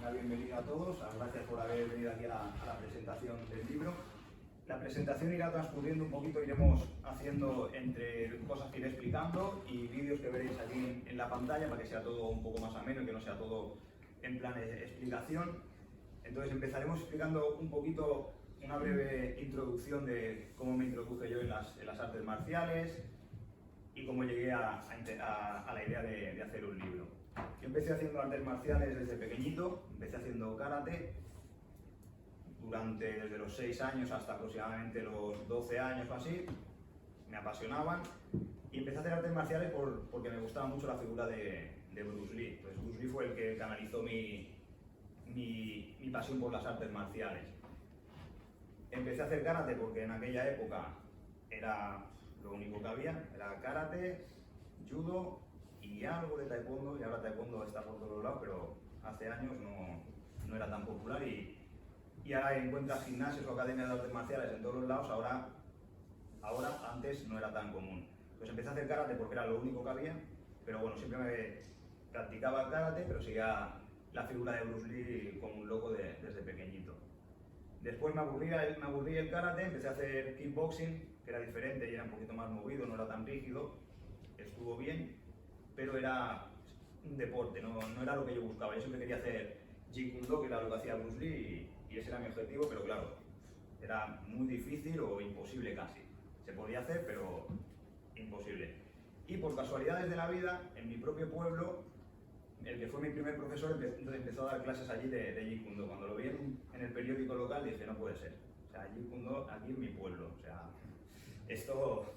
la bienvenida a todos. Gracias por haber venido aquí a la presentación del libro. La presentación irá transcurriendo un poquito, iremos haciendo entre cosas que iré explicando y vídeos que veréis aquí en la pantalla para que sea todo un poco más ameno y que no sea todo en plan de explicación. Entonces empezaremos explicando un poquito, una breve introducción de cómo me introduje yo en las artes marciales y cómo llegué a la idea de hacer un libro. Yo empecé haciendo artes marciales desde pequeñito, empecé haciendo karate desde los 6 años hasta aproximadamente los 12 años o así, me apasionaban y empecé a hacer artes marciales porque me gustaba mucho la figura de Bruce Lee. Pues Bruce Lee fue el que canalizó mi pasión por las artes marciales. Empecé a hacer karate porque en aquella época era lo único que había, era karate, judo y algo de taekwondo, y ahora taekwondo está por todos lados, pero hace años no era tan popular y ahora encuentras gimnasios o academias de artes marciales en todos los lados, ahora antes no era tan común. Pues empecé a hacer karate porque era lo único que había, pero bueno, siempre me practicaba karate, pero seguía la figura de Bruce Lee como un loco desde pequeñito. Después me aburrí el karate, empecé a hacer kickboxing, que era diferente y era un poquito más movido, no era tan rígido, estuvo bien, pero era un deporte, no era lo que yo buscaba. Yo siempre quería hacer Jeet Kune Do, que era lo que hacía Bruce Lee, y ese era mi objetivo, pero claro, era muy difícil o imposible casi. Se podía hacer, pero imposible. Y por casualidades de la vida, en mi propio pueblo, el que fue mi primer profesor empezó a dar clases allí de Jeet Kune Do. Cuando lo vi en el periódico local dije, no puede ser. O sea, Jeet Kune Do aquí en mi pueblo. O sea, esto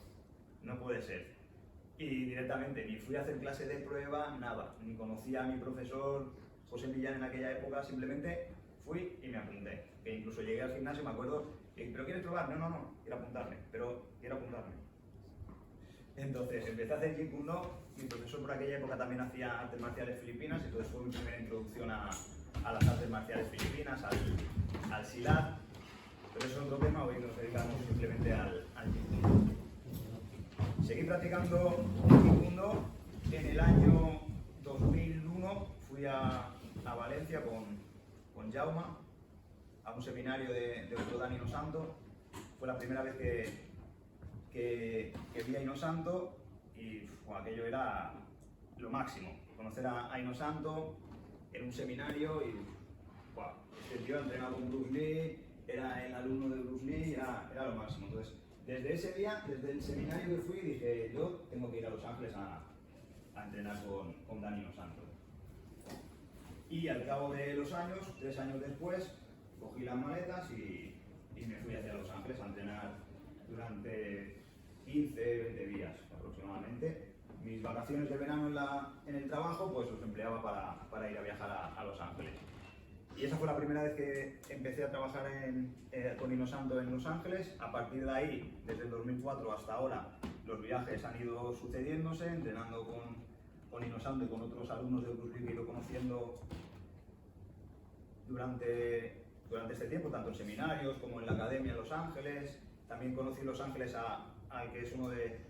no puede ser. Y directamente ni fui a hacer clase de prueba, nada. Ni conocía a mi profesor José Millán en aquella época, simplemente fui y me apunté. Que incluso llegué al gimnasio, me acuerdo, ¿pero quieres probar? No, quiero apuntarme, Entonces empecé a hacer Jeet Kune Do. Mi profesor por aquella época también hacía artes marciales filipinas, entonces fue mi primera introducción a las artes marciales filipinas, al Silat. Pero eso es otro tema, hoy nos dedicamos simplemente al Jeet Kune Do. Seguí practicando Jeet Kune Do. En el año 2001 fui a Valencia con Jaume a un seminario de otro Dani No Santo. Fue la primera vez que vi a Aino Santo y aquello era lo máximo. Conocer a Aino Santo en un seminario y este tío entrenado con Bruce Lee, era el alumno de Bruce Lee, era lo máximo. Entonces, desde ese día, desde el seminario que fui, dije, yo tengo que ir a Los Ángeles a entrenar con Dani No Santo. Y al cabo de los años, 3 años después, cogí las maletas y me fui hacia Los Ángeles a entrenar durante 15, 20 días aproximadamente. Mis vacaciones de verano en el trabajo, pues los empleaba para ir a viajar a Los Ángeles. Y esa fue la primera vez que empecé a trabajar con Aino Santo en Los Ángeles. A partir de ahí, desde el 2004 hasta ahora, los viajes han ido sucediéndose, entrenando con Aino Santo y con otros alumnos de Bruce Lee que he ido conociendo durante este tiempo, tanto en seminarios como en la academia en Los Ángeles. También conocí en Los Ángeles al que es uno de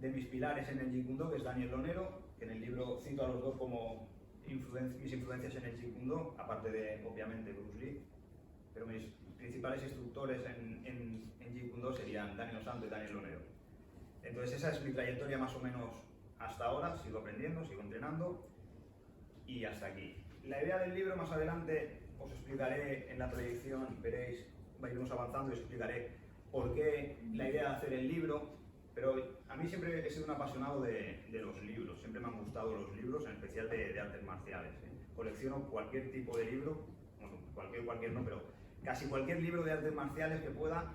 mis pilares en el Jeet Kune Do, que es Daniel Lonero, que en el libro cito a los dos como mis influencias en el Jeet Kune Do, aparte de, obviamente, Bruce Lee. Pero mis principales instructores en Jeet Kune Do serían Daniel Santo y Daniel Lonero. Entonces esa es mi trayectoria más o menos hasta ahora. Sigo aprendiendo, sigo entrenando y hasta aquí. La idea del libro más adelante os explicaré en la proyección, veréis, iremos avanzando y os explicaré por qué la idea de hacer el libro, pero a mí siempre he sido un apasionado de los libros, siempre me han gustado los libros, en especial de artes marciales. Colecciono cualquier tipo de libro, bueno, cualquier no, pero casi cualquier libro de artes marciales que pueda,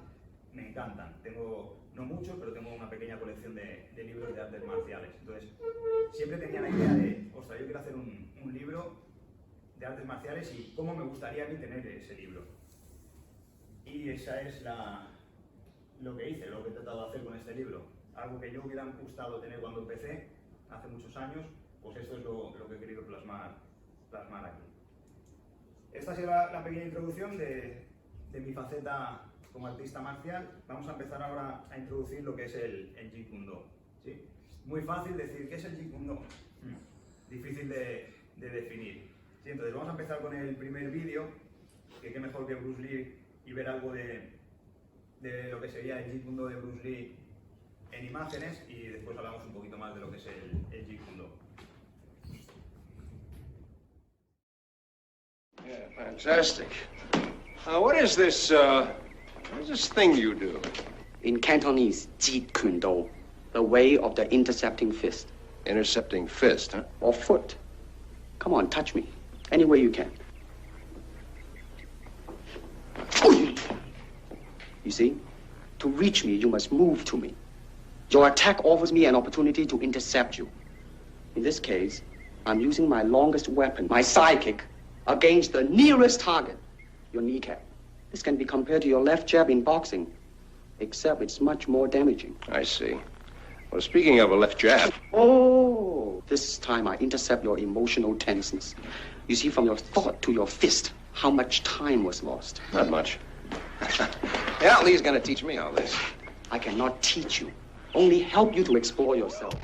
me encantan. Tengo, no muchos, pero tengo una pequeña colección de libros de artes marciales. Entonces, siempre tenía la idea de, ostras, yo quiero hacer un libro de artes marciales y cómo me gustaría a mí tener ese libro. Y esa es lo que hice, lo que he tratado de hacer con este libro. Algo que yo me hubiera gustado tener cuando empecé, hace muchos años, pues esto es lo que he querido plasmar aquí. Esta será la pequeña introducción de mi faceta como artista marcial. Vamos a empezar ahora a introducir lo que es el Jeet Kune Do. ¿Sí? Muy fácil decir, ¿qué es el Jeet Kune Do? Difícil de definir. Sí, entonces vamos a empezar con el primer vídeo, que qué mejor que Bruce Lee y ver algo de lo que sería el Jeet Kune Do de Bruce Lee en imágenes, y después hablamos un poquito más de lo que es el Jeet Kune Do. Yeah, fantastic. What is this thing you do? In Cantonese, Jeet Kune Do, the way of the intercepting fist. Intercepting fist, huh? Or foot. Come on, touch me. Any way you can. You see? To reach me, you must move to me. Your attack offers me an opportunity to intercept you. In this case, I'm using my longest weapon, my sidekick, against the nearest target, your kneecap. This can be compared to your left jab in boxing, except it's much more damaging. I see. Well, speaking of a left jab... Oh, this time I intercept your emotional tenseness. You see, from your thought to your fist, how much time was lost. Not much. Yeah, Lee's gonna teach me all this. I cannot teach you, only help you to explore yourself.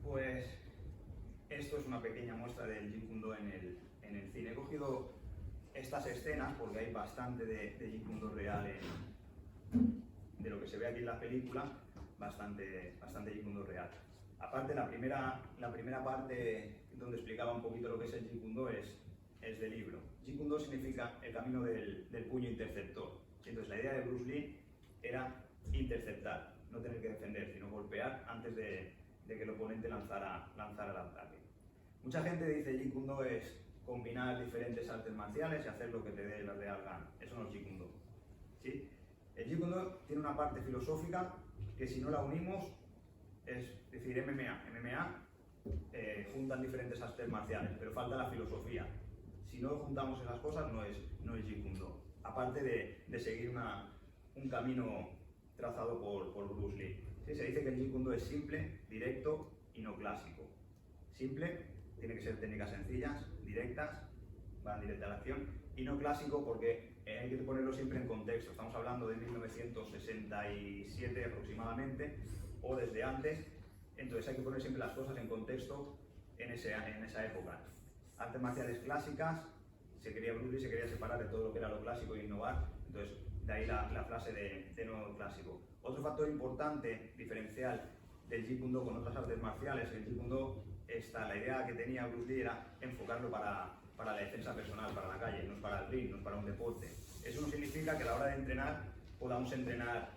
Pues esto es una pequeña muestra del Jeet Kune Do en el cine. He cogido estas escenas porque hay bastante de Jeet Kune Do real de lo que se ve aquí en la película, bastante Jeet Kune Do real. Aparte, la primera parte donde explicaba un poquito lo que es el Jeet Kune Do es del libro. Jeet Kune Do significa el camino del puño interceptor. Entonces, la idea de Bruce Lee era interceptar, no tener que defender, sino golpear antes de que el oponente lanzara el ataque. Mucha gente dice Jeet Kune Do es combinar diferentes artes marciales y hacer lo que te dé la real gana. Eso no es Jeet Kune Do. ¿Sí? El Jeet Kune Do tiene una parte filosófica que, si no la unimos, es decir, MMA juntan diferentes artes marciales, pero falta la filosofía. Si no juntamos esas cosas, no es Jeet Kune Do. Aparte de seguir un camino trazado por Bruce Lee. Sí, se dice que el Jeet Kune Do es simple, directo y no clásico. Simple, tiene que ser técnicas sencillas, directas, van directa a la acción, y no clásico porque hay que ponerlo siempre en contexto. Estamos hablando de 1967 aproximadamente, o desde antes, entonces hay que poner siempre las cosas en contexto en esa época. Artes marciales clásicas, Bruce Lee se quería separar de todo lo que era lo clásico e innovar, entonces de ahí la frase de nuevo clásico. Otro factor importante, diferencial del Jeet Kune Do con otras artes marciales, el Jeet Kune Do, la idea que tenía Bruce Lee era enfocarlo para la defensa personal, para la calle, no es para el ring, no es para un deporte. Eso no significa que a la hora de entrenar podamos entrenar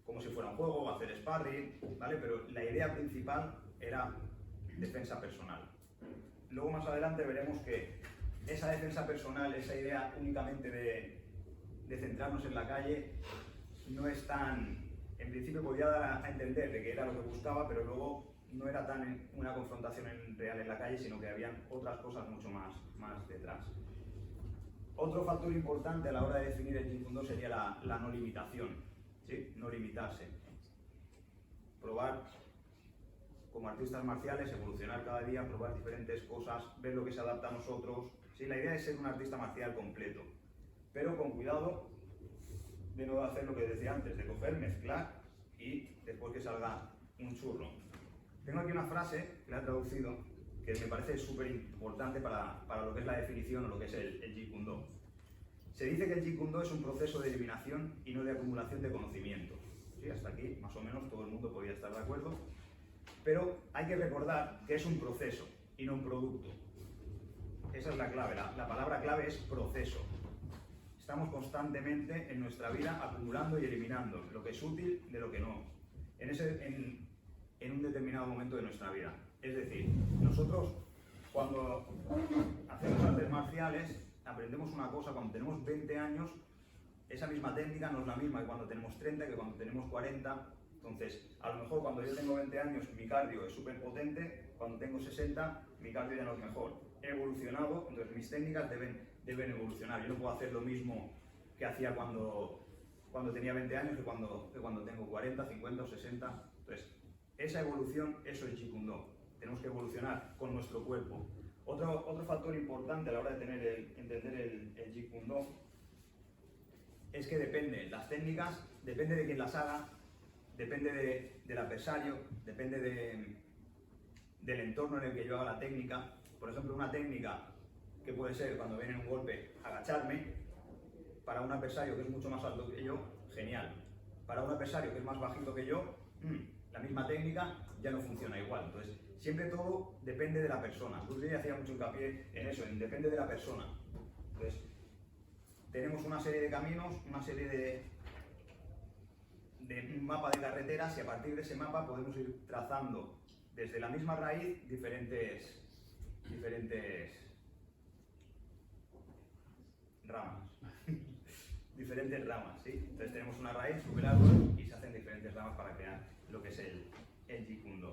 como si fuera un juego, hacer sparring, ¿vale? Pero la idea principal era defensa personal. Luego más adelante veremos que esa defensa personal, esa idea únicamente de centrarnos en la calle, no es tan... En principio podía dar a entender de que era lo que buscaba, pero luego no era tan una confrontación real en la calle, sino que habían otras cosas mucho más detrás. Otro factor importante a la hora de definir el Jeet Kune Do sería la no limitación, ¿sí? No limitarse. Probar como artistas marciales, evolucionar cada día, probar diferentes cosas, ver lo que se adapta a nosotros. ¿Sí? La idea es ser un artista marcial completo, pero con cuidado de no hacer lo que decía antes, de coger, mezclar y después que salga un churro. Tengo aquí una frase que la he traducido que me parece súper importante para lo que es la definición o lo que es el Jeet Kune Do. Se dice que el Jeet Kune Do es un proceso de eliminación y no de acumulación de conocimiento. ¿Sí? Hasta aquí, más o menos, todo el mundo podría estar de acuerdo. Pero hay que recordar que es un proceso y no un producto. Esa es la clave. La palabra clave es proceso. Estamos constantemente en nuestra vida acumulando y eliminando lo que es útil de lo que no, en un determinado momento de nuestra vida. Es decir, nosotros cuando hacemos artes marciales aprendemos una cosa, cuando tenemos 20 años, esa misma técnica no es la misma que cuando tenemos 30, que cuando tenemos 40. Entonces, a lo mejor cuando yo tengo 20 años mi cardio es súper potente, cuando tengo 60 mi cardio ya no es mejor. He evolucionado, entonces mis técnicas deben evolucionar. Yo no puedo hacer lo mismo que hacía cuando tenía 20 años que cuando tengo 40, 50 o 60. Entonces, esa evolución, eso es Jeet Kune Do. Tenemos que evolucionar con nuestro cuerpo. Otro factor importante a la hora de entender el Jeet Kune Do es que depende, las técnicas, depende de quién las haga, depende del adversario, depende del entorno en el que yo haga la técnica. Por ejemplo, una técnica que puede ser cuando viene un golpe, agacharme, para un adversario que es mucho más alto que yo, genial. Para un adversario que es más bajito que yo, la misma técnica ya no funciona igual. Entonces, siempre todo depende de la persona. Bruce Lee hacía mucho hincapié en eso, depende de la persona. Entonces, tenemos una serie de caminos, una serie de un mapa de carreteras, y a partir de ese mapa podemos ir trazando desde la misma raíz diferentes ramas. Diferentes ramas, ¿sí? Entonces tenemos una raíz, sube el árbol y se hacen diferentes ramas para crear lo que es el Jeet Kune Do.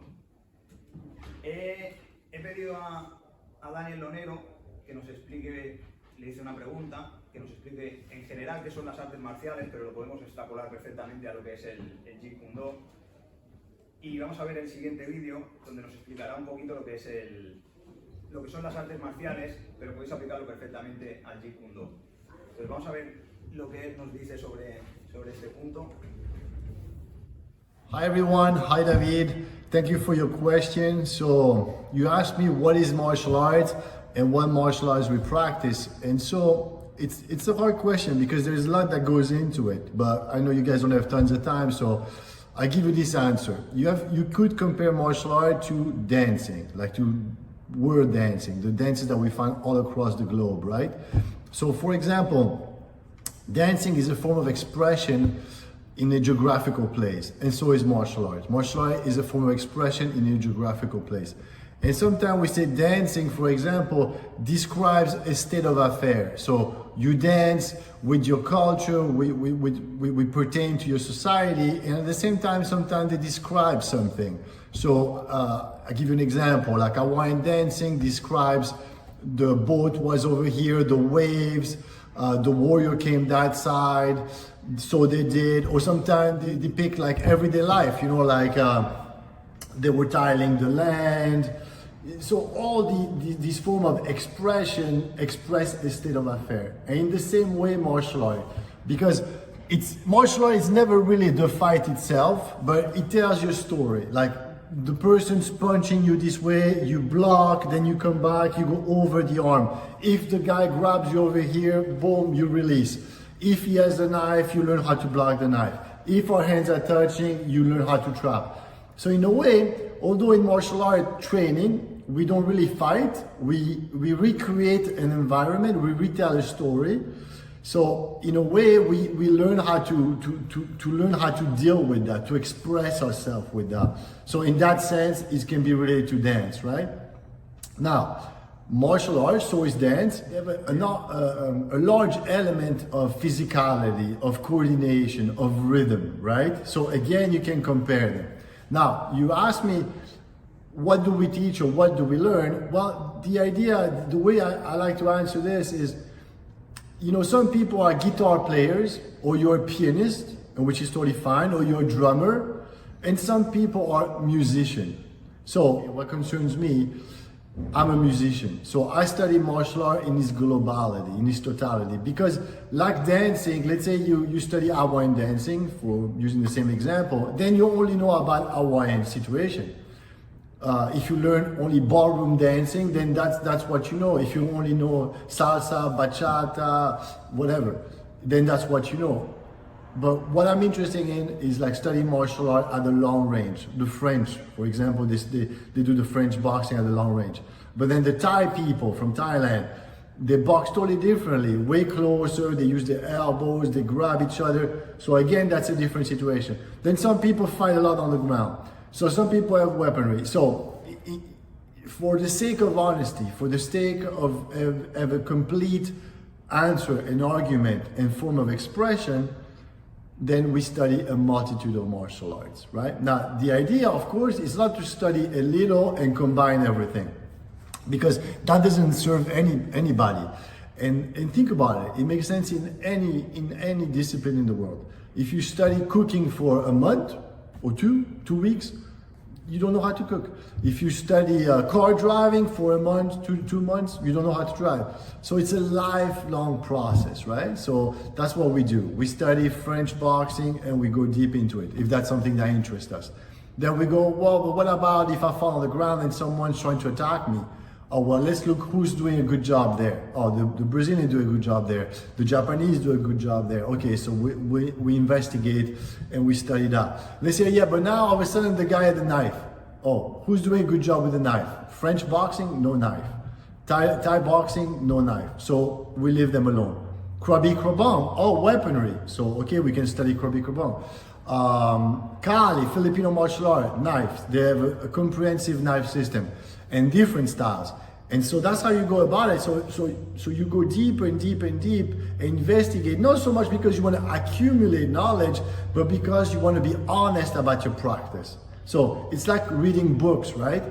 He pedido a Daniel Lonero que nos explique, le hice una pregunta, que nos explique en general qué son las artes marciales, pero lo podemos extrapolar perfectamente a lo que es el Jeet Kune Do. Y vamos a ver el siguiente vídeo donde nos explicará un poquito lo que son las artes marciales, pero podéis aplicarlo perfectamente al Jeet Kune Do. Entonces vamos a ver lo que él nos dice sobre este punto. Hi everyone, hi David. Thank you for your question. So you asked me what is martial arts and what martial arts we practice, and so it's a hard question because there's a lot that goes into it. But I know you guys don't have tons of time, so I give you this answer. You could compare martial art to dancing, like to word dancing, the dances that we find all across the globe, right? So for example, dancing is a form of expression in a geographical place, and so is martial arts. Martial art is a form of expression in a geographical place. And sometimes we say dancing, for example, describes a state of affair. So you dance with your culture, we pertain to your society, and at the same time, sometimes they describe something. So I give you an example, like Hawaiian dancing describes the boat was over here, the waves, the warrior came that side, so they did. Or sometimes they depict like everyday life, you know, like they were tiling the land, So all this form of expression express a state of affair. And in the same way, martial art, because martial art is never really the fight itself, but it tells your story. Like the person's punching you this way, you block, then you come back, you go over the arm. If the guy grabs you over here, boom, you release. If he has a knife, you learn how to block the knife. If our hands are touching, you learn how to trap. So in a way, although in martial art training, we don't really fight, we recreate an environment, we retell a story. So in a way, we learn how to learn how to deal with that, to express ourselves with that. So in that sense, it can be related to dance, right? Now, martial arts, so is dance, they have a large element of physicality, of coordination, of rhythm, right? So again, you can compare them. Now, you ask me, what do we teach or what do we learn? Well, the idea, the way I like to answer this is, you know, some people are guitar players, or you're a pianist, which is totally fine, or you're a drummer, and some people are musicians. So what concerns me, I'm a musician. So I study martial art in its globality, in its totality, because like dancing, let's say you study Hawaiian dancing, for using the same example, then you only know about Hawaiian situation. If you learn only ballroom dancing, then that's what you know. If you only know salsa, bachata, whatever, then that's what you know. But what I'm interested in is like studying martial art at the long range. The French, for example, they do the French boxing at the long range. But then the Thai people from Thailand, they box totally differently, way closer, they use their elbows, they grab each other. So again, that's a different situation. Then some people fight a lot on the ground. So some people have weaponry. So for the sake of honesty, for the sake of a complete answer, an argument, and form of expression, then we study a multitude of martial arts, right? Now, the idea, of course, is not to study a little and combine everything, because that doesn't serve anybody. And think about it, it makes sense in any discipline in the world. If you study cooking for a month or 2 weeks, you don't know how to cook. If you study car driving for a month, 2 months, you don't know how to drive. So it's a lifelong process, right? So that's what we do. We study French boxing and we go deep into it, if that's something that interests us. Then we go, well, but what about if I fall on the ground and someone's trying to attack me? Oh, well, let's look who's doing a good job there. Oh, the Brazilians do a good job there. The Japanese do a good job there. Okay, so we investigate and we study that. They say, yeah, but now all of a sudden the guy had the knife. Oh, who's doing a good job with the knife? French boxing, no knife. Thai boxing, no knife. So we leave them alone. Krabi Krabang, oh, weaponry. So, okay, we can study Krabi Krabang. Kali, Filipino martial art, knives. They have a comprehensive knife system and different styles. And so that's how you go about it. So you go deeper and deeper and deep and investigate, not so much because you want to accumulate knowledge, but because you want to be honest about your practice. So it's like reading books, right?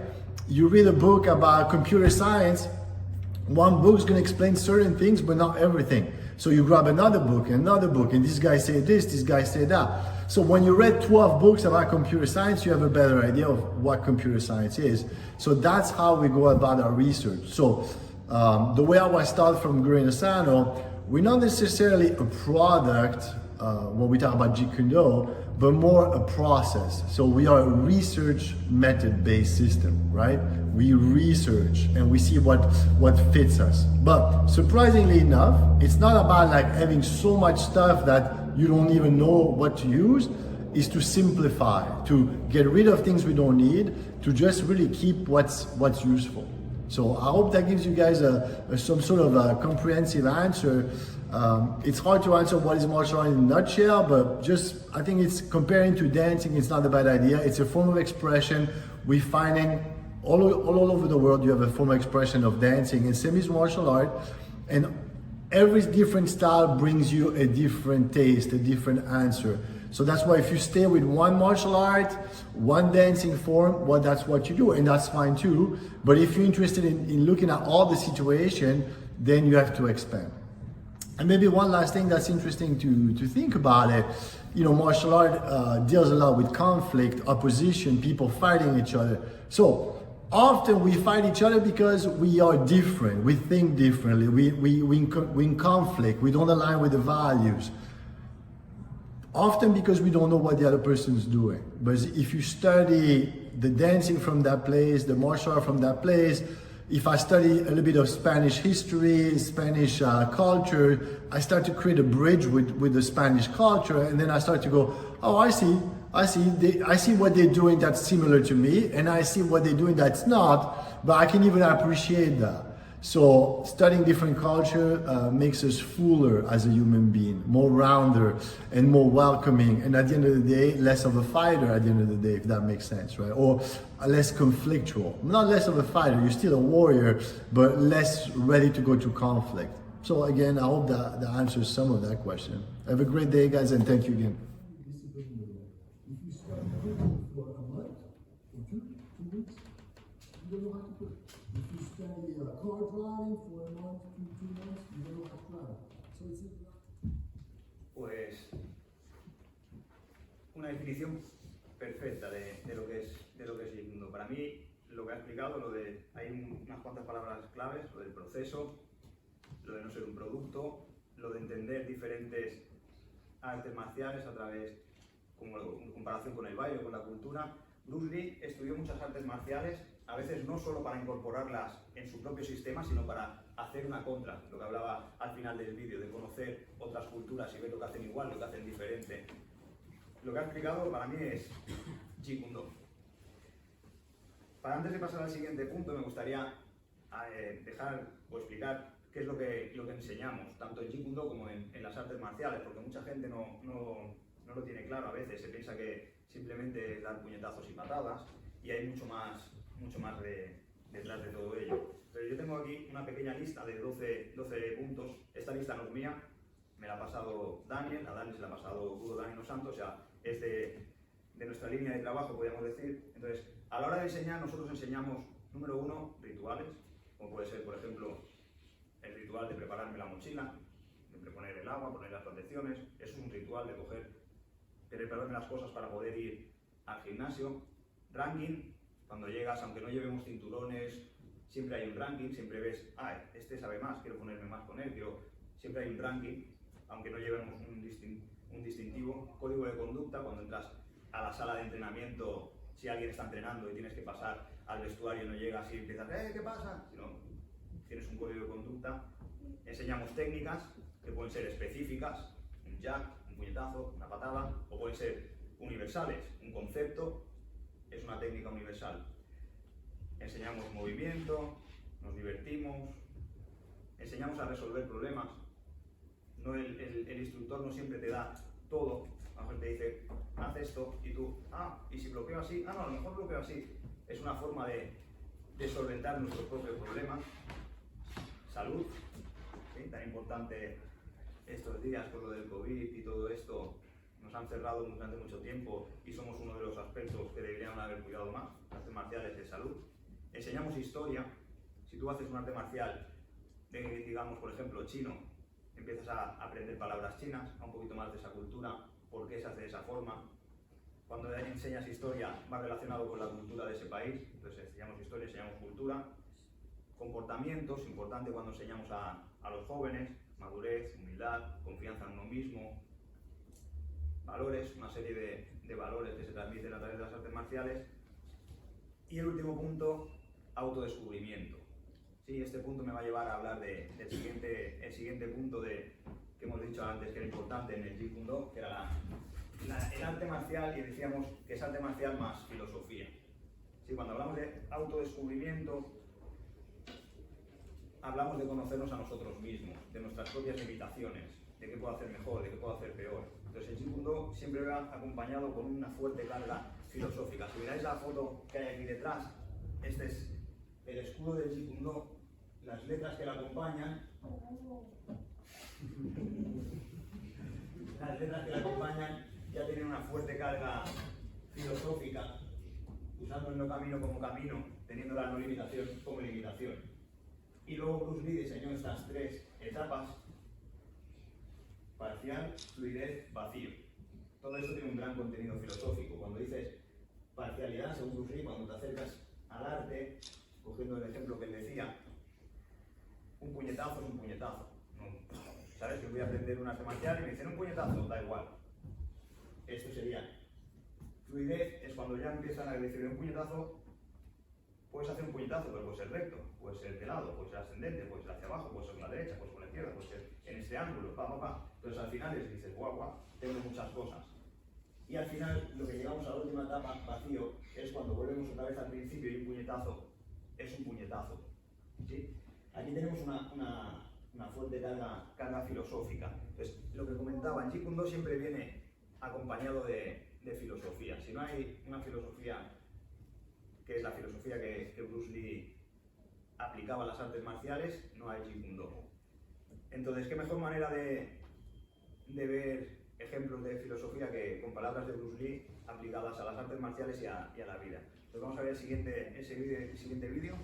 You read a book about computer science, one book's going to explain certain things, but not everything. So you grab another book, and this guy said this guy said that. So when you read 12 books about computer science, you have a better idea of what computer science is. So that's how we go about our research. So the way I was taught from Guru Asano, we're not necessarily a product when we talk about Jeet Kune Do, but more a process. So we are a research method-based system, right? We research and we see what fits us. But surprisingly enough, it's not about like having so much stuff that you don't even know what to use. Is to simplify, to get rid of things we don't need, to just really keep what's useful. So I hope that gives you guys some sort of a comprehensive answer. It's hard to answer what is martial art in a nutshell, but just I think it's comparing to dancing. It's not a bad idea. It's a form of expression. We're finding all over the world you have a form of expression of dancing, and same is martial art. And every different style brings you a different taste, a different answer. So that's why if you stay with one martial art, one dancing form, well, that's what you do, and that's fine too. But if you're interested in looking at all the situation, then you have to expand. And maybe one last thing that's interesting to think about it, you know, martial art deals a lot with conflict, opposition, people fighting each other. So often we fight each other because we are different, we think differently, we in conflict, we don't align with the values. Often because we don't know what the other person is doing. But if you study the dancing from that place, the martial art from that place, if I study a little bit of Spanish history, Spanish culture, I start to create a bridge with the Spanish culture, and then I start to go, oh, I see what they're doing that's similar to me, and I see what they're doing that's not, but I can even appreciate that. So studying different culture makes us fuller as a human being, more rounder and more welcoming, and at the end of the day, less of a fighter at the end of the day, if that makes sense, right? Or less conflictual. Not less of a fighter, you're still a warrior, but less ready to go to conflict. So again, I hope that answers some of that question. Have a great day, guys, and thank you again. Pues una definición perfecta de lo que es Jeet Kune Do. Para mí, lo que ha explicado, hay unas cuantas palabras claves, lo del proceso, lo de no ser un producto, lo de entender diferentes artes marciales a través, como en comparación con el baile, con la cultura. Bruce Lee estudió muchas artes marciales, a veces no solo para incorporarlas en su propio sistema, sino para hacer una contra, lo que hablaba al final del vídeo, de conocer otras culturas y ver lo que hacen igual, lo que hacen diferente. Lo que ha explicado para mí es Jeet Kune Do. Para antes de pasar al siguiente punto, me gustaría dejar o explicar qué es lo que enseñamos, tanto en Jeet Kune Do como en las artes marciales, porque mucha gente no lo tiene claro a veces, se piensa que simplemente es dar puñetazos y patadas, y hay mucho más detrás de todo ello. Pero yo tengo aquí una pequeña lista de 12 puntos. Esta lista no es mía, me la ha pasado Daniel, a Daniel se la ha pasado Guru Daniel Santos, o sea, es de nuestra línea de trabajo, podríamos decir. Entonces, a la hora de enseñar, nosotros enseñamos, número 1, rituales, como puede ser, por ejemplo, el ritual de prepararme la mochila, de preponer el agua, poner las protecciones. Eso es un ritual de prepararme las cosas para poder ir al gimnasio. Ranking, cuando llegas, aunque no llevemos cinturones, siempre hay un ranking, siempre ves, este sabe más, quiero ponerme más con él, siempre hay un ranking, aunque no llevemos un distintivo. Código de conducta, cuando entras a la sala de entrenamiento, si alguien está entrenando y tienes que pasar al vestuario, no llegas y empiezas, ¿qué pasa? Sino, tienes un código de conducta. Enseñamos técnicas que pueden ser específicas, un jab, un puñetazo, una patada, o pueden ser universales, un concepto es una técnica universal. Enseñamos movimiento, nos divertimos, enseñamos a resolver problemas. No, el instructor no siempre te da todo, a lo mejor te dice, haz esto, y tú, y si bloqueo así, no, a lo mejor bloqueo así. Es una forma de solventar nuestros propios problemas. Salud, ¿sí? Tan importante estos días con lo del COVID y todo esto. Nos han cerrado durante mucho tiempo y somos uno de los aspectos que deberían haber cuidado más, artes marciales de salud. Enseñamos historia. Si tú haces un arte marcial, digamos, por ejemplo, chino, empiezas a aprender palabras chinas, a un poquito más de esa cultura, por qué se hace de esa forma. Cuando enseñas historia, va relacionado con la cultura de ese país, entonces enseñamos historia, enseñamos cultura. Comportamientos, importante cuando enseñamos a los jóvenes, madurez, humildad, confianza en uno mismo. Valores, una serie de valores que se transmiten a través de las artes marciales. Y el último punto, autodescubrimiento. Sí, este punto me va a llevar a hablar del siguiente punto que hemos dicho antes que era importante en el Jeet Kune Do, que era el arte marcial, y decíamos que es arte marcial más filosofía. Sí, cuando hablamos de autodescubrimiento, hablamos de conocernos a nosotros mismos, de nuestras propias limitaciones, de qué puedo hacer mejor, de qué puedo hacer peor. Entonces el Jeet Kune Do siempre va acompañado con una fuerte carga filosófica. Si miráis la foto que hay aquí detrás, este es el escudo del Jeet Kune Do, las letras que la acompañan. Las letras que la acompañan ya tienen una fuerte carga filosófica, usando el no camino como camino, teniendo la no limitación como limitación. Y luego Bruce Lee diseñó estas 3 etapas: parcial, fluidez, vacío. Todo eso tiene un gran contenido filosófico. Cuando dices parcialidad, según Bruce Lee, cuando te acercas al arte, cogiendo el ejemplo que él decía, un puñetazo es un puñetazo. No, ¿sabes? Que voy a aprender un arte marcial y me dicen un puñetazo, da igual. Esto sería fluidez, es cuando ya empiezan a decir un puñetazo, puedes hacer un puñetazo, pero puede ser recto, puede ser de lado, puede ser ascendente, puede ser hacia abajo, puede ser con la derecha, puede ser con la izquierda, puede ser en este ángulo, pa. Entonces al final dices, guau, tengo muchas cosas. Y al final, lo que llegamos a la última etapa, vacío, es cuando volvemos otra vez al principio y un puñetazo es un puñetazo. ¿Sí? Aquí tenemos una fuerte carga filosófica. Entonces, lo que comentaba, en Jeet Kune Do siempre viene acompañado de filosofía. Si no hay una filosofía, que es la filosofía que Bruce Lee aplicaba a las artes marciales, no hay Jeet Kune Do. Entonces, ¿qué mejor manera de ver ejemplos de filosofía que con palabras de Bruce Lee aplicadas a las artes marciales y a la vida? Entonces vamos a ver el siguiente vídeo.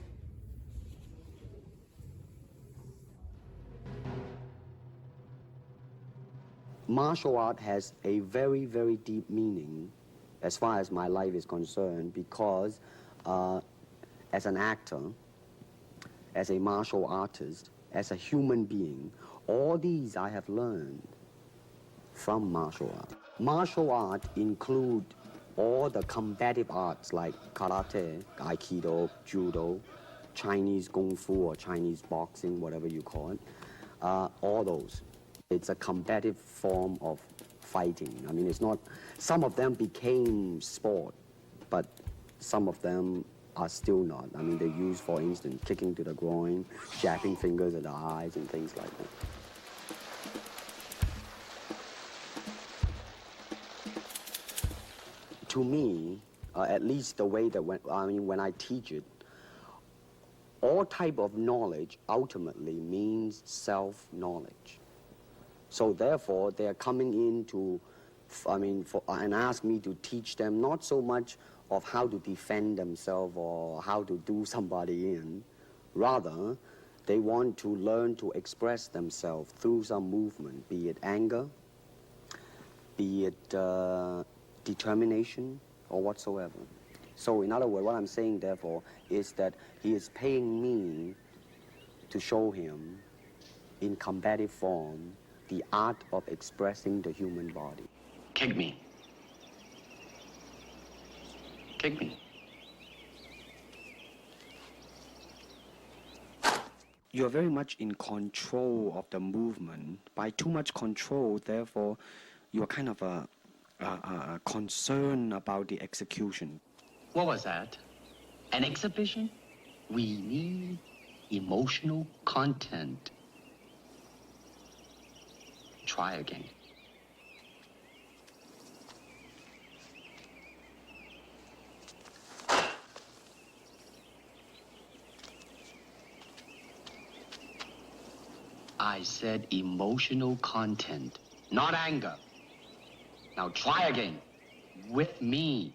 Martial art has a very, very deep meaning as far as my life is concerned because as an actor, as a martial artist, as a human being, all these I have learned from martial art. Martial art include all the combative arts like karate, aikido, judo, Chinese kung fu or Chinese boxing, whatever you call it, all those. It's a combative form of fighting. I mean, it's not, some of them became sport, but some of them are still not. I mean, they use, for instance, kicking to the groin, jabbing fingers at the eyes and things like that. To me, at least the way that when I teach it, all type of knowledge ultimately means self-knowledge. So therefore, they are coming in to, and ask me to teach them not so much of how to defend themselves or how to do somebody in. Rather, they want to learn to express themselves through some movement, be it anger, be it determination, or whatsoever. So in other words, what I'm saying, therefore, is that he is paying me to show him in combative form the art of expressing the human body. Kick me. Kick me. You're very much in control of the movement. By too much control, therefore, you're kind of concerned about the execution. What was that? An exhibition? We need emotional content. Try again. I said emotional content, not anger. Now try again, with me.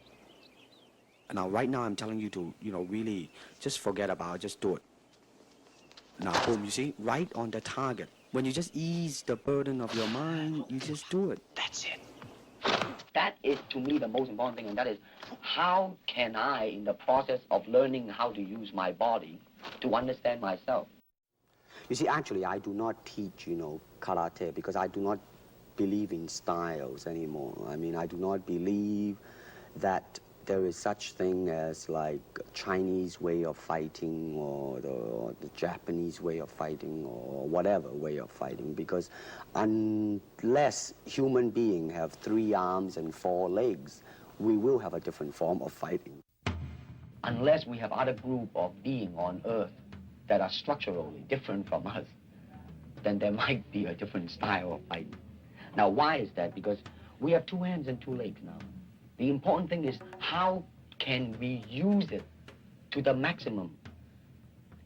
Now, right now, I'm telling you to, really just forget about it, just do it. Now, boom, you see, right on the target. When you just ease the burden of your mind, you just do it. That's it. That is, to me, the most important thing, and that is, how can I, in the process of learning how to use my body, to understand myself? You see, actually, I do not teach, karate because I do not believe in styles anymore. I mean, I do not believe that there is such thing as like Chinese way of fighting or the Japanese way of fighting or whatever way of fighting, because unless human beings have 3 arms and 4 legs, we will have a different form of fighting. Unless we have other group of beings on Earth that are structurally different from us, then there might be a different style of fighting. Now, why is that? Because we have 2 hands and 2 legs now. The important thing is how can we use it to the maximum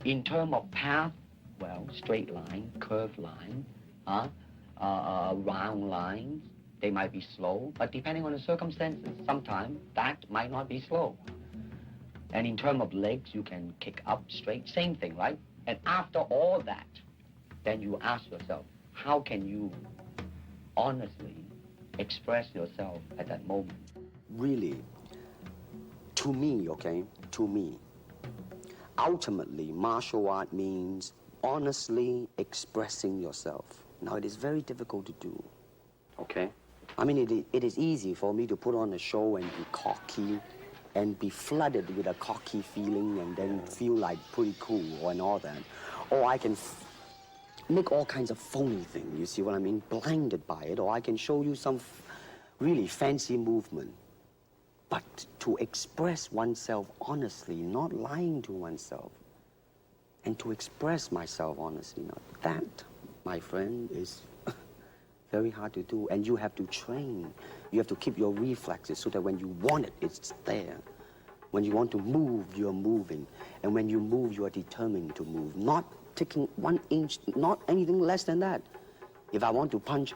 in terms of path, well, straight line, curved line, round lines. They might be slow, but depending on the circumstances, sometimes that might not be slow. And in terms of legs, you can kick up straight, same thing, right? And after all that, then you ask yourself, how can you honestly express yourself at that moment? Really, to me, okay, to me, ultimately, martial art means honestly expressing yourself. Now, it is very difficult to do, okay? I mean, it is easy for me to put on a show and be cocky and be flooded with a cocky feeling and then feel like pretty cool and all that. Or I can make all kinds of phony things, you see what I mean? Blinded by it. Or I can show you some really fancy movement. But to express oneself honestly, not lying to oneself, and to express myself honestly, now that, my friend, is very hard to do. And you have to train. You have to keep your reflexes so that when you want it, it's there. When you want to move, you're moving. And when you move, you are determined to move. Not taking 1 inch, not anything less than that. If I want to punch,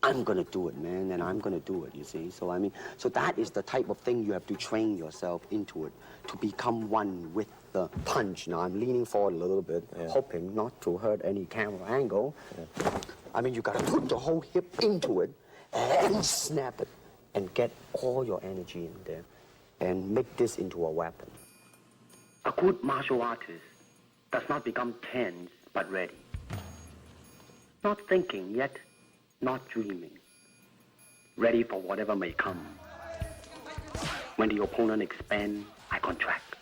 I'm gonna do it, man, and I'm gonna do it, you see? So, I mean, so that is the type of thing you have to train yourself into it, to become one with the punch. Now, I'm leaning forward a little bit, hoping not to hurt any camera angle. I mean, you gotta put the whole hip into it and snap it and get all your energy in there and make this into a weapon. A good martial artist does not become tense, but ready. Not thinking yet, not dreaming. Ready for whatever may come. When the opponent expands, I contract.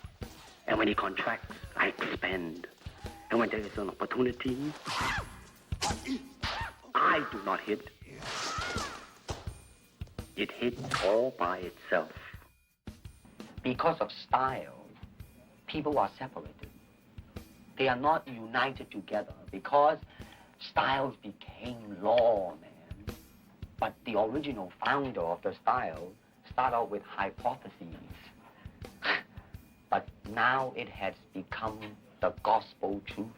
And when he contracts, I expand. And when there is an opportunity, I do not hit. It hits all by itself. Because of style, people are separated. They are not united together because styles became law, man. But the original founder of the style started out with hypotheses. But now it has become the gospel truth.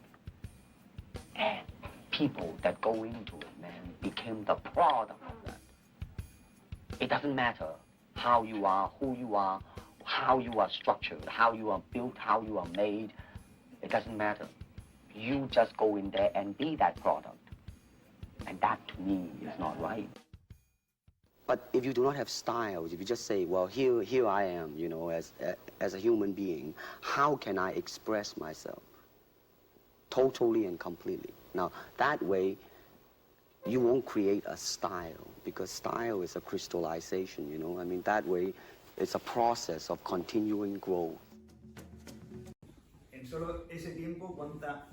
And people that go into it, man, became the product of that. It doesn't matter how you are, who you are, how you are structured, how you are built, how you are made. It doesn't matter. You just go in there and be that product. And that, to me, is not right. But if you do not have styles, if you just say, well, here I am, you know, as a human being, how can I express myself? Totally and completely. Now, that way, you won't create a style, because style is a crystallization, you know? I mean, that way, it's a process of continuing growth. En solo ese tiempo, cuánta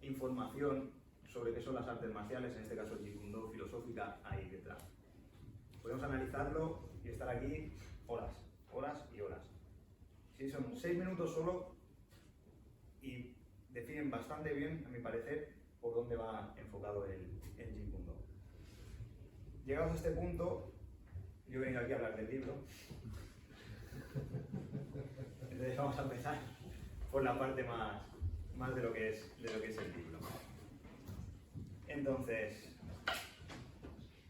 información sobre qué son las artes marciales, en este caso el Jeet Kune Do, filosófica, hay detrás. Podemos analizarlo y estar aquí horas, horas y horas. Sí, son 6 minutos solo y definen bastante bien, a mi parecer, por dónde va enfocado el Jeet Kune Do. Llegados a este punto, yo he venido aquí a hablar del libro. Entonces vamos a empezar por la parte más de lo que es el libro. Entonces,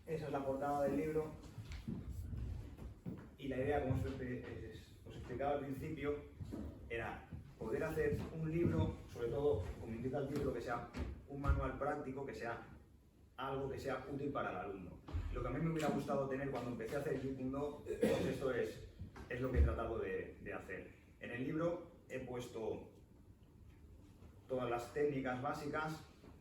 esa es la portada del libro y la idea, como os explicaba al principio, era poder hacer un libro, sobre todo, como indica el título, que sea un manual práctico, que sea algo que sea útil para el alumno. Lo que a mí me hubiera gustado tener cuando empecé a hacer Jeet Kune Do, pues esto es lo que he tratado de hacer. En el libro he puesto todas las técnicas básicas,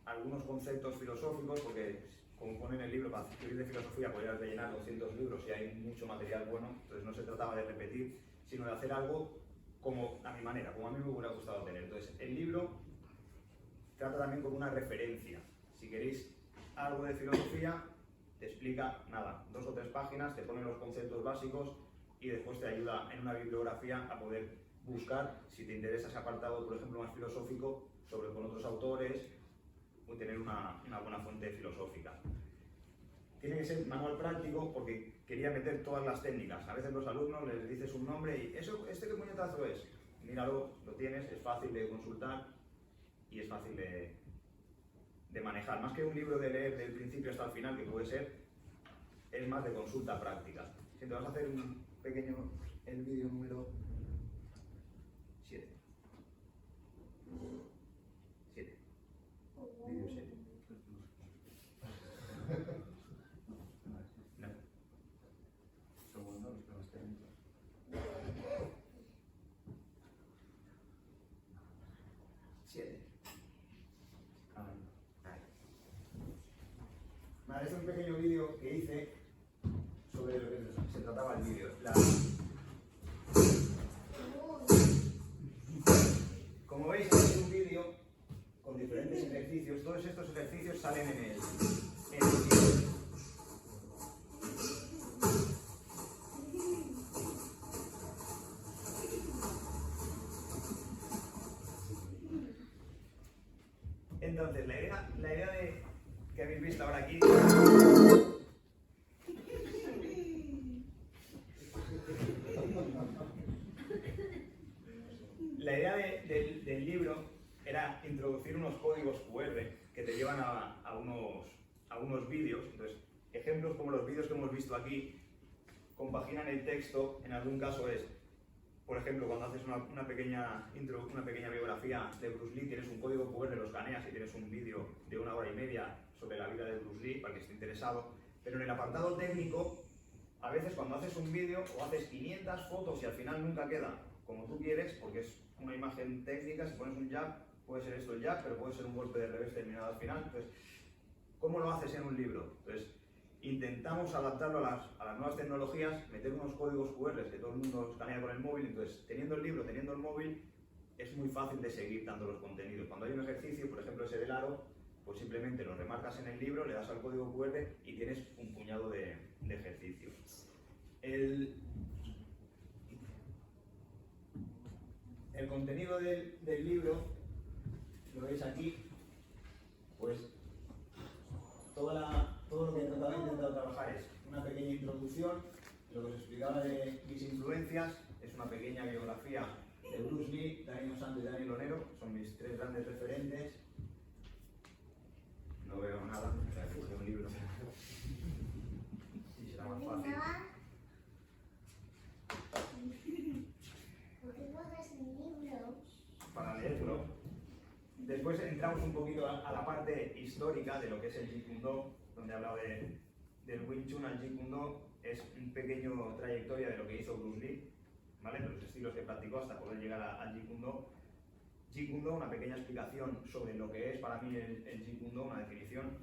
algunos conceptos filosóficos, porque como pone en el libro, para escribir de filosofía podrías rellenar 200 libros y hay mucho material bueno, entonces no se trataba de repetir, sino de hacer algo como a mi manera, como a mí me hubiera gustado tener. Entonces, el libro trata también como una referencia. Si queréis algo de filosofía, te explica, nada, 2 o 3 páginas, te pone los conceptos básicos y después te ayuda en una bibliografía a poder buscar, si te interesa ese apartado, por ejemplo, más filosófico, con otros autores, o tener una buena fuente filosófica. Tiene que ser manual práctico porque quería meter todas las técnicas. A veces los alumnos les dices un nombre y ¿este qué puñetazo es? Míralo, lo tienes, es fácil de consultar y es fácil de manejar. Más que un libro de leer del principio hasta el final, que puede ser, es más de consulta práctica. Si te vas a hacer un pequeño, el vídeo número 7. 7. Vídeo 7. No. Segundo, los pruebas técnicos. salen en el libro. Entonces, la idea de que habéis visto ahora aquí. La idea del libro era introducir unos códigos QR que te llevan a unos vídeos. Entonces, ejemplos como los vídeos que hemos visto aquí compaginan el texto. En algún caso es, por ejemplo, cuando haces una pequeña biografía de Bruce Lee, tienes un código QR, lo escaneas y tienes un vídeo de 1 hora y media sobre la vida de Bruce Lee para que esté interesado. Pero en el apartado técnico, a veces cuando haces un vídeo o haces 500 fotos y al final nunca queda como tú quieres, porque es una imagen técnica, si pones un jab, puede ser esto el jab, pero puede ser un golpe de revés terminado al final. Entonces, ¿cómo lo haces en un libro? Entonces, intentamos adaptarlo a las nuevas tecnologías, meter unos códigos QR que todo el mundo escanea con el móvil. Entonces, teniendo el libro, teniendo el móvil, es muy fácil de seguir dando los contenidos. Cuando hay un ejercicio, por ejemplo ese del aro, pues simplemente lo remarcas en el libro, le das al código QR y tienes un puñado de ejercicios. El contenido del libro, lo veis aquí, pues todo lo que he intentado trabajar es una pequeña introducción, lo que os explicaba de mis influencias, es una pequeña biografía de Bruce Lee, Daniel Santo y Daniel Lonero, son mis 3 grandes referentes. No veo nada, o sea, coge un libro y será más fácil. Para leerlo. Después entramos un poquito a la parte histórica de lo que es el Jeet Kune Do, donde he hablado del Wing Chun al Jeet Kune Do. Es un pequeño trayectoria de lo que hizo Bruce Lee, ¿vale? De los estilos que practicó hasta poder llegar al Jeet Kune Do. Jeet Kune Do, una pequeña explicación sobre lo que es para mí el Jeet Kune Do, una definición.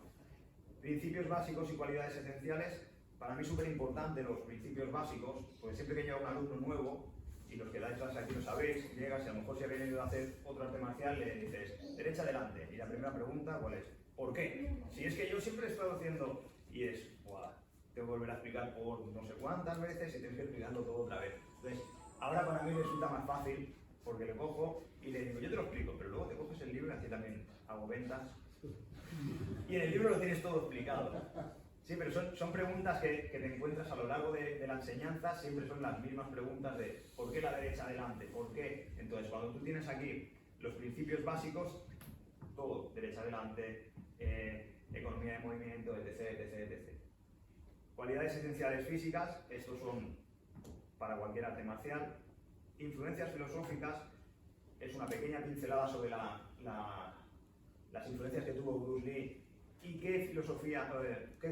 Principios básicos y cualidades esenciales. Para mí súper importante los principios básicos, porque siempre que llega un alumno nuevo, y los que dais clase aquí lo sabéis, llegas y a lo mejor si habéis venido a hacer otro arte marcial le dices, derecha adelante, y la primera pregunta, ¿cuál es? ¿Por qué? Si es que yo siempre he estado haciendo, y es, ¡buah! Tengo que volver a explicar por no sé cuántas veces y tengo que explicarlo todo otra vez. Entonces, ahora para mí resulta más fácil, porque le cojo y le digo, yo te lo explico, pero luego te coges el libro, así también hago ventas, y en el libro lo tienes todo explicado. Sí, pero son preguntas que te encuentras a lo largo de la enseñanza, siempre son las mismas preguntas de ¿por qué la derecha adelante? ¿Por qué? Entonces, cuando tú tienes aquí los principios básicos, todo, derecha adelante, economía de movimiento, etc. Cualidades esenciales físicas, estos son para cualquier arte marcial. Influencias filosóficas, es una pequeña pincelada sobre las influencias que tuvo Bruce Lee y qué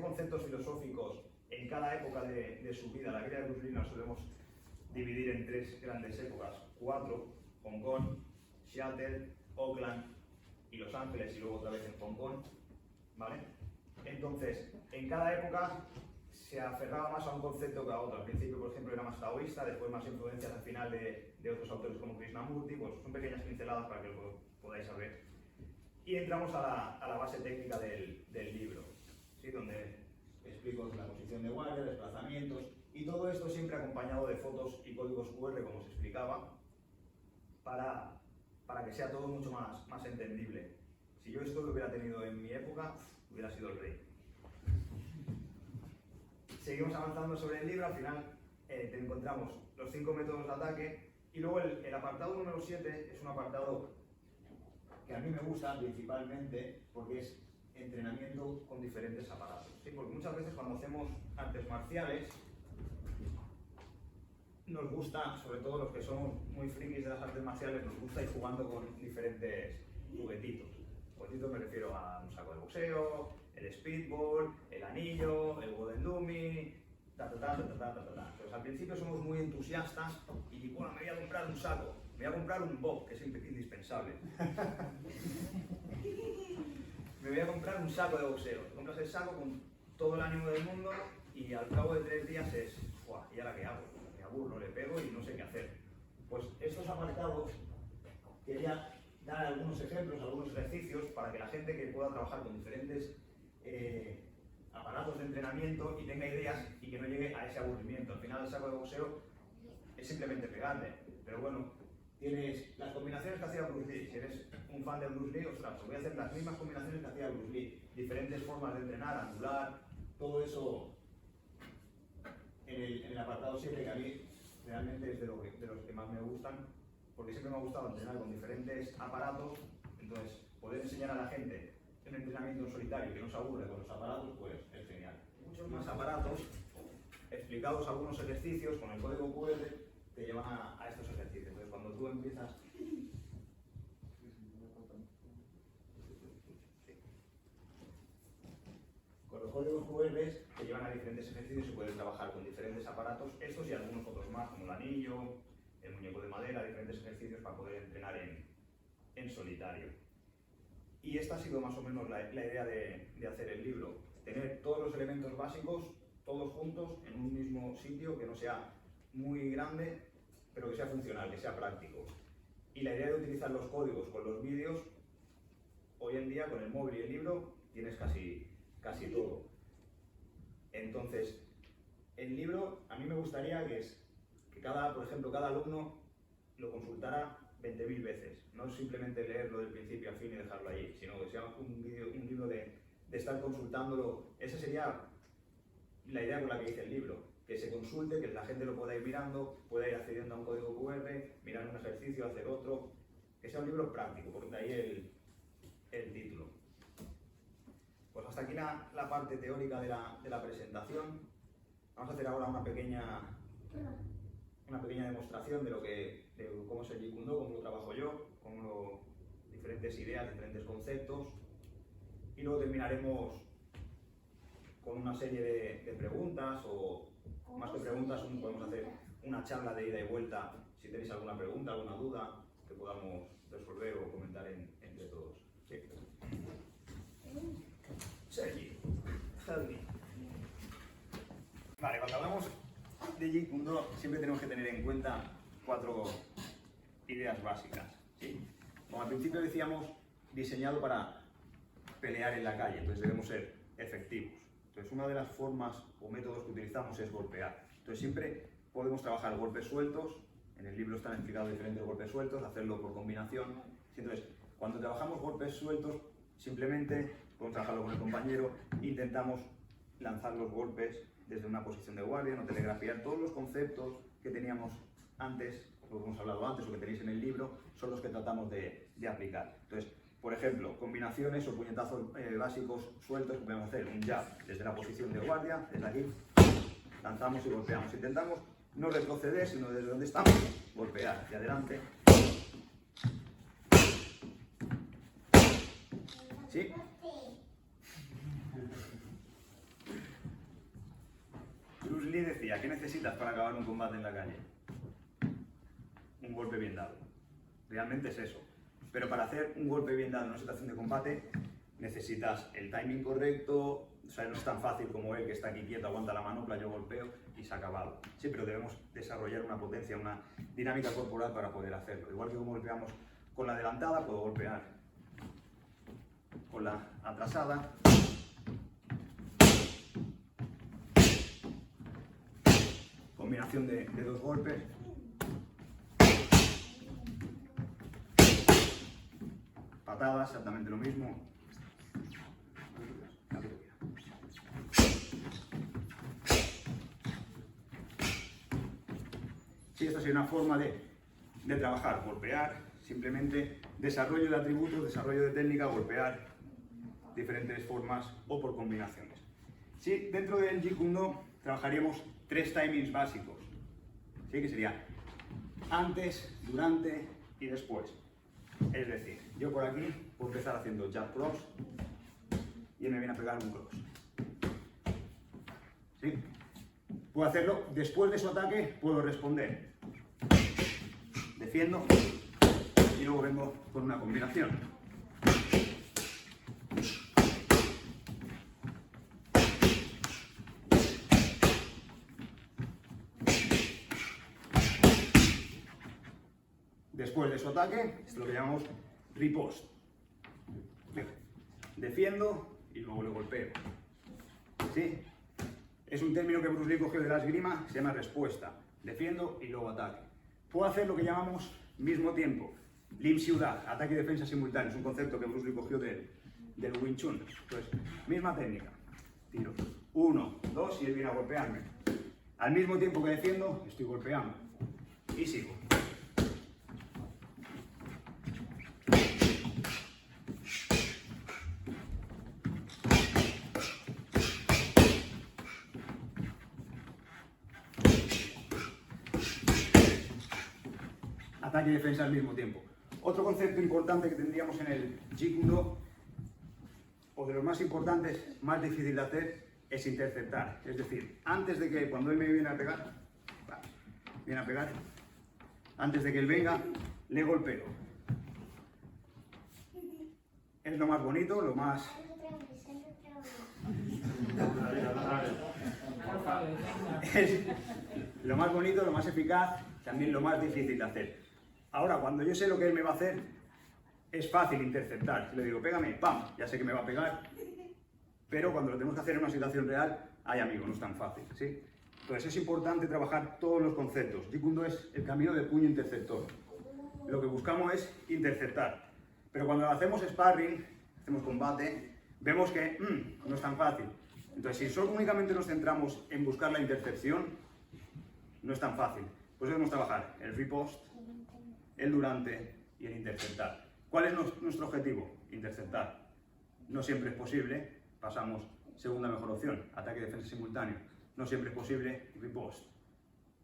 conceptos filosóficos en cada época de su vida. La vida de Bruce Lee la solemos dividir en 3 grandes épocas, 4, Hong Kong, Seattle, Oakland y Los Ángeles y luego otra vez en Hong Kong, ¿vale? Entonces, en cada época se aferraba más a un concepto que a otro. Al principio, por ejemplo, era más taoísta, después más influencias al final de otros autores como Krishnamurti, pues son pequeñas pinceladas para que lo podáis saber. Y entramos a la base técnica del libro, ¿sí? Donde explico la posición de guardia, desplazamientos, y todo esto siempre acompañado de fotos y códigos QR, como os explicaba, para que sea todo mucho más entendible. Si yo esto lo hubiera tenido en mi época, hubiera sido el rey. Seguimos avanzando sobre el libro, al final te encontramos los 5 métodos de ataque, y luego el apartado número 7 es un apartado que a mí me gusta principalmente porque es entrenamiento con diferentes aparatos, ¿sí? Porque muchas veces cuando hacemos artes marciales nos gusta, sobre todo los que somos muy frikis de las artes marciales, nos gusta ir jugando con diferentes juguetitos. Juguetitos me refiero a un saco de boxeo, el speedball, el anillo, el golden dummy, Entonces al principio somos muy entusiastas y bueno, me voy a comprar un saco, me voy a comprar un bob, que es indispensable. Me voy a comprar un saco de boxeo. Te compras el saco con todo el ánimo del mundo y al cabo de 3 días es, ¡buah! ¿Y ahora qué hago? Me aburro, le pego y no sé qué hacer. Pues estos apartados quería dar algunos ejemplos, algunos ejercicios para que la gente que pueda trabajar con diferentes aparatos de entrenamiento y tenga ideas y que no llegue a ese aburrimiento. Al final el saco de boxeo es simplemente pegarle, pero bueno, tienes las combinaciones que hacía Bruce Lee. Si eres un fan de Bruce Lee, ostras, pues voy a hacer las mismas combinaciones que hacía Bruce Lee. Diferentes formas de entrenar, angular, todo eso en el apartado 7, que a mí realmente es de los que más me gustan, porque siempre me ha gustado entrenar con diferentes aparatos. Entonces, poder enseñar a la gente un entrenamiento en solitario que no se aburre con los aparatos, pues es genial. Muchos más aparatos, explicados algunos ejercicios con el código QR, te llevan a estos ejercicios. Entonces, cuando tú empiezas... Con los códigos QR te llevan a diferentes ejercicios y puedes trabajar con diferentes aparatos, estos y algunos otros más, como el anillo, el muñeco de madera, diferentes ejercicios para poder entrenar en solitario. Y esta ha sido más o menos la idea de hacer el libro, tener todos los elementos básicos, todos juntos, en un mismo sitio, que no sea muy grande, pero que sea funcional, que sea práctico. Y la idea de utilizar los códigos con los vídeos, hoy en día con el móvil y el libro, tienes casi todo. Entonces, el libro, a mí me gustaría que por ejemplo, cada alumno lo consultara 20.000 veces. No simplemente leerlo del principio al fin y dejarlo allí, sino que sea un libro de estar consultándolo. Esa sería la idea con la que hice el libro, que se consulte, que la gente lo pueda ir mirando, pueda ir accediendo a un código QR, mirar un ejercicio, hacer otro, que sea un libro práctico, porque de ahí el título. Pues hasta aquí la parte teórica de la presentación. Vamos a hacer ahora una pequeña demostración de cómo es el Jeet Kune Do, cómo lo trabajo yo, diferentes ideas, diferentes conceptos, y luego terminaremos con una serie de preguntas, o más que preguntas, podemos hacer una charla de ida y vuelta si tenéis alguna pregunta, alguna duda que podamos resolver o comentar entre todos. Sí. Sergi, Helgi. Vale, cuando hablamos de Jeet Kune Do siempre tenemos que tener en cuenta 4 ideas básicas, ¿sí? Como al principio decíamos, diseñado para pelear en la calle, entonces debemos ser efectivos. Entonces una de las formas o métodos que utilizamos es golpear. Entonces siempre podemos trabajar golpes sueltos, en el libro están explicados diferentes golpes sueltos, hacerlo por combinación. Entonces, cuando trabajamos golpes sueltos, simplemente podemos trabajarlo con el compañero, intentamos lanzar los golpes desde una posición de guardia, no telegrafiar. Todos los conceptos que teníamos antes, lo que hemos hablado antes o que tenéis en el libro, son los que tratamos de aplicar. Entonces, por ejemplo, combinaciones o puñetazos básicos sueltos que podemos hacer. Un jab desde la posición de guardia, desde aquí, lanzamos y golpeamos. Intentamos no retroceder, sino desde donde estamos, golpear hacia adelante. ¿Sí? Bruce Lee decía, ¿qué necesitas para acabar un combate en la calle? Un golpe bien dado. Realmente es eso. Pero para hacer un golpe bien dado en una situación de combate, necesitas el timing correcto. O sea, no es tan fácil como él, que está aquí quieto, aguanta la manopla, yo golpeo y se ha acabado. Sí, pero debemos desarrollar una potencia, una dinámica corporal para poder hacerlo. Igual que como golpeamos con la adelantada, puedo golpear con la atrasada. Combinación de 2 golpes. Patadas, exactamente lo mismo. Sí, esta sería una forma de trabajar, golpear, simplemente desarrollo de atributos, desarrollo de técnica, golpear, diferentes formas o por combinaciones. Sí, dentro del Jeet Kune Do trabajaríamos 3 timings básicos, ¿sí? Que sería antes, durante y después. Es decir, yo por aquí puedo empezar haciendo jab cross y él me viene a pegar un cross. ¿Sí? Puedo hacerlo después de su ataque, puedo responder. Defiendo y luego vengo con una combinación. Después de su ataque, esto es lo que llamamos riposte. Defiendo y luego le golpeo. ¿Sí? Es un término que Bruce Lee cogió de la esgrima, se llama respuesta. Defiendo y luego ataque. Puedo hacer lo que llamamos mismo tiempo. Lim Ciudad, ataque y defensa simultáneo. Es un concepto que Bruce Lee cogió del Wing Chun. Entonces, misma técnica. Tiro. 1, 2 y él viene a golpearme. Al mismo tiempo que defiendo, estoy golpeando. Y sigo. Ataque y defensa al mismo tiempo. Otro concepto importante que tendríamos en el Jeet Kune Do, o de los más importantes, más difícil de hacer, es interceptar. Es decir, antes de que, cuando él me viene a pegar, antes de que él venga, le golpeo. Es lo más bonito, lo más... Es lo más bonito, lo más eficaz, también lo más difícil de hacer. Ahora, cuando yo sé lo que él me va a hacer, es fácil interceptar. Si le digo, pégame, ¡pam! Ya sé que me va a pegar. Pero cuando lo tenemos que hacer en una situación real, ay amigo, no es tan fácil, ¿sí? Entonces es importante trabajar todos los conceptos. Jeet Kune Do es el camino del puño interceptor. Lo que buscamos es interceptar. Pero cuando hacemos sparring, hacemos combate, vemos que no es tan fácil. Entonces, si solo únicamente nos centramos en buscar la intercepción, no es tan fácil. Pues debemos trabajar el riposte, el durante y el interceptar. ¿Cuál es nuestro objetivo? Interceptar. No siempre es posible, pasamos segunda mejor opción, ataque y defensa simultáneo. No siempre es posible, riposte.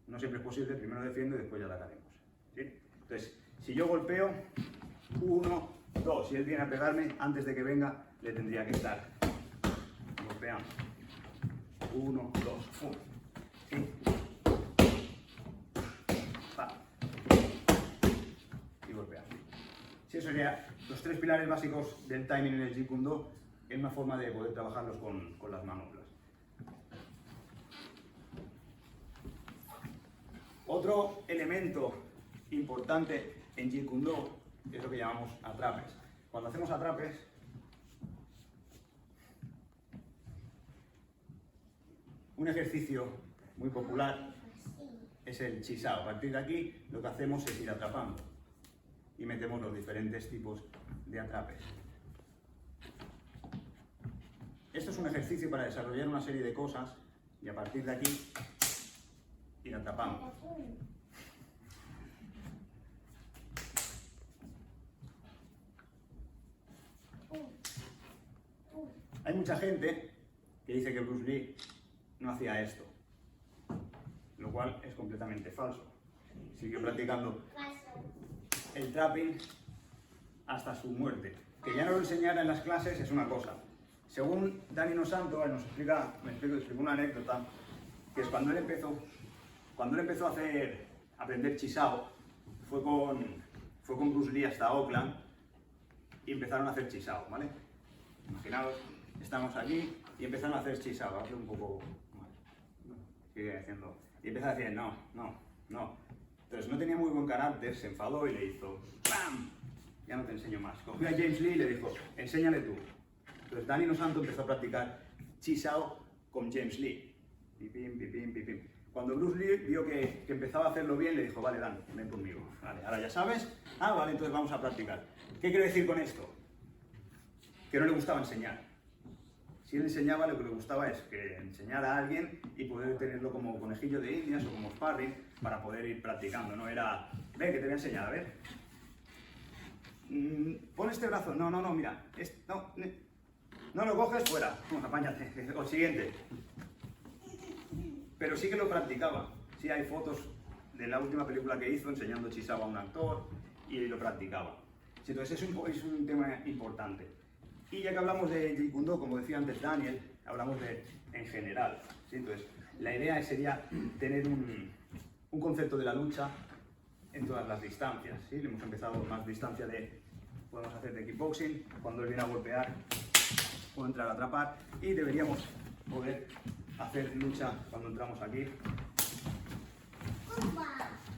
No siempre es posible, primero defiendo y después ya atacaremos. ¿Sí? Entonces, si yo golpeo, 1, 2, si él viene a pegarme, antes de que venga, le tendría que estar golpeando. 1, 2, 1. ¿Sí? Y golpear. Sí, eso serían los 3 pilares básicos del timing en el Jeet Kune Do, en una forma de poder trabajarlos con las manoplas. Otro elemento importante en Jeet Kune Do es lo que llamamos atrapes. Cuando hacemos atrapes, un ejercicio muy popular es el chisao. A partir de aquí lo que hacemos es ir atrapando y metemos los diferentes tipos de atrapes. Esto es un ejercicio para desarrollar una serie de cosas y a partir de aquí ir atrapando. Hay mucha gente que dice que Bruce Lee no hacía esto, lo cual es completamente falso. Siguió practicando el trapping hasta su muerte. Que ya no lo enseñara en las clases es una cosa. Según Dani Nosanto, él nos explica una anécdota, que es cuando él empezó a aprender chisao, fue con Bruce Lee hasta Oakland y empezaron a hacer chisao, ¿vale? Imaginaos, estamos aquí y empezaron a hacer chisao, hace un poco mal, sigue haciendo, y empezó a decir no. Entonces no tenía muy buen carácter, se enfadó y le hizo ¡pam! Ya no te enseño más. Cogió a James Lee y le dijo, enséñale tú. Entonces Dani Nosanto empezó a practicar chisao con James Lee. Pipim, pipim, pipim. Cuando Bruce Lee vio que empezaba a hacerlo bien, le dijo, vale, Dan, ven conmigo. Vale, ahora ya sabes. Ah, vale, entonces vamos a practicar. ¿Qué quiero decir con esto? Que no le gustaba enseñar. Si él enseñaba, lo que le gustaba es que enseñara a alguien y poder tenerlo como conejillo de indias o como sparring para poder ir practicando. No era, ven que te voy a enseñar, a ver. Pon este brazo. No, mira. No lo coges, fuera. Apáñate. O siguiente. Pero sí que lo practicaba. Sí hay fotos de la última película que hizo enseñando chisao a un actor y lo practicaba. Sí, entonces es un tema importante. Y ya que hablamos de Jeet Kune Do, como decía antes Daniel, hablamos de en general. ¿Sí? Entonces, la idea sería tener un concepto de la lucha en todas las distancias. ¿Sí? Hemos empezado con más distancia podemos hacer de kickboxing, cuando él viene a golpear o entrar a atrapar, y deberíamos poder hacer lucha cuando entramos aquí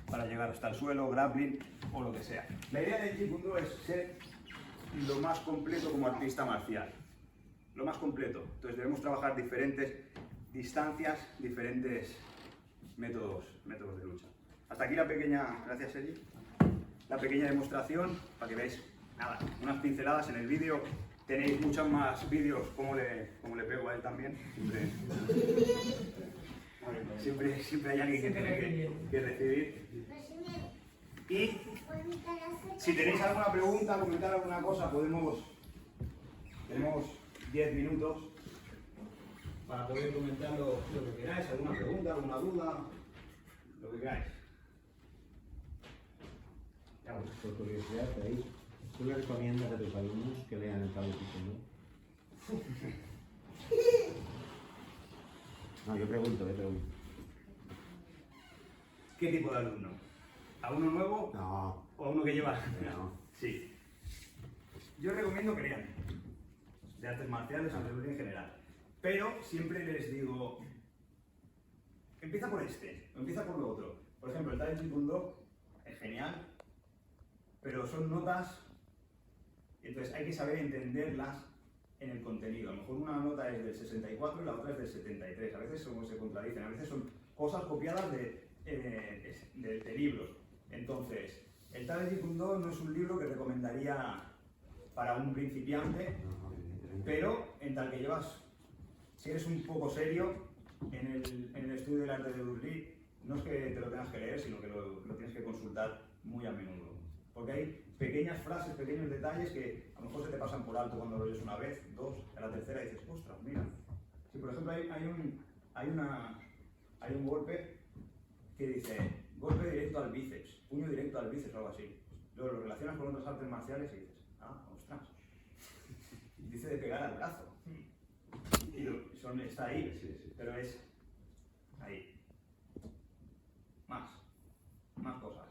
para llegar hasta el suelo, grappling o lo que sea. La idea del Jeet Kune Do es ser lo más completo como artista marcial. lo más completo. Entonces debemos trabajar diferentes distancias, diferentes métodos de lucha. Hasta aquí la pequeña, gracias Sergi, la pequeña demostración para que veáis, nada, unas pinceladas en el vídeo. Tenéis muchos más vídeos como le pego a él también. Siempre hay alguien que tiene que recibir. Y si tenéis alguna pregunta, comentar alguna cosa, tenemos 10 minutos para poder comentar lo que queráis, alguna pregunta, alguna duda, lo que queráis. Por curiosidad, ahí, ¿tú le recomiendas a tus alumnos que lean el Tao Te Ching, no? No, yo pregunto. ¿Qué tipo de alumno? ¿A uno nuevo? No. ¿O a uno que lleva? No. Sí. Yo recomiendo que lean de artes marciales en general. Pero siempre les digo, empieza por empieza por lo otro. Por ejemplo, el Tai Chi Kung Do es genial, pero son notas, entonces hay que saber entenderlas en el contenido. A lo mejor una nota es del 64 y la otra es del 73. A veces se contradicen, a veces son cosas copiadas de libros. Entonces, el Tai Chi Kung Do no es un libro que recomendaría para un principiante, pero en tal que llevas, si eres un poco serio en el estudio del arte de Bruce Lee, no es que te lo tengas que leer, sino que lo tienes que consultar muy a menudo. Porque hay pequeñas frases, pequeños detalles que a lo mejor se te pasan por alto cuando lo oyes una vez, dos, a la tercera dices, ostras, mira. Si por ejemplo hay un golpe que dice, golpe directo al bíceps, puño directo al bíceps o algo así. Luego lo relacionas con otras artes marciales y dices, ostras, dice de pegar al brazo. Y está ahí, pero es ahí. Más cosas.